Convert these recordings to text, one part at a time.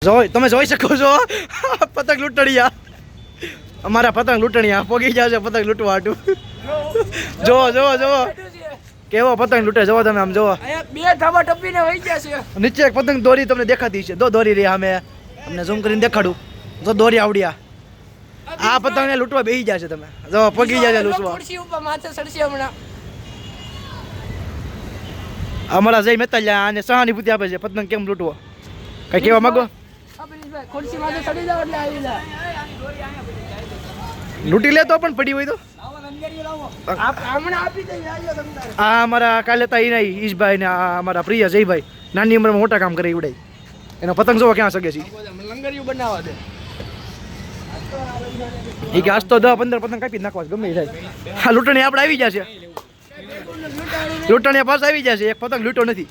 તમે જોઈ શકો છો પતંગ લૂંટણિયા, અમારા પતંગ લૂંટણિયા પોગી જશે પતંગ લૂંટવા હાટું. જોવો જોવો જોવો કેવો પતંગ લૂંટે, જોવો તમે આમ જોવો. બે ધાબા ટપીને વહી ગયા છે. નીચે એક પતંગ દોરી તમને દેખાતી છે, દોરી રહી અમે તમને ઝૂમ કરીને દેખાડું. જો દોરી આવડ્યા, આ પતંગને લૂંટવા બેસી જશે. તમે જો પગી જશે લૂંટવા. ખુરશી ઉપર માથે ચડશે હમણાં. અમારા જય મહેતા આને સહાનુભૂતિ આપે છે પતંગ કેમ લૂંટવો. કઈ કેવા માંગો? ખુરશી માથે ચડી જાવ એટલે આવી જાય. લૂંટી લે તો પણ પડી હોય તો. આ અમારા કાલે હતા એના ઈશભાઈ ને અમારા પ્રિય જયભાઈ નાની ઉંમરમાં મોટા કામ કરે ઉડાય. એનો પતંગ જોવા ક્યાં શકે છે. લંગરિયું બનાવવા દે. એ કે આજ તો 10-15 પતંગ કાપી નાખવા ગમે જાય. હા લૂંટણી આપણે આવી જશે, લૂંટણી પાસ આવી જશે. એક પતંગ લૂંટો નથી.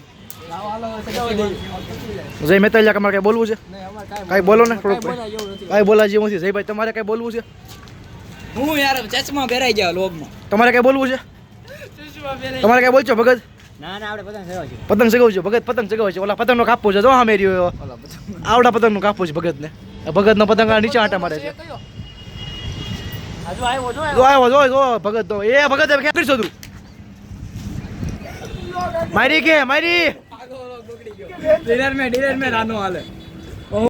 જય મહેતા તમારે કઈ બોલવું છે? કઈ બોલો ને થોડુંક. કઈ બોલા જેવું નથી. જયભાઈ તમારે કઈ બોલવું છે? હું યાર ચશ્મા પહેરાઈ ગયા લોગમાં. તમારે કઈ બોલવું છે? તમારે કઈ બોલશો ભગત? ના ના આપણે પતંગ ચગાવજો. પતંગ ચગાવજો ભગત, પતંગ ચગાવે છે. ઓલા પતંગ નો કાપવો છે, જો હા મેરી આવડા પતંગ નું કાપવું છે ભગત ને. ભગત નો પતંગ નીચે આટા મારે છે. જો આવ્યો જો જો ભગત તો એ ભગત ક્યાં કરશો તું? મારી કે મારી ડીલર મે નાનો હાલે.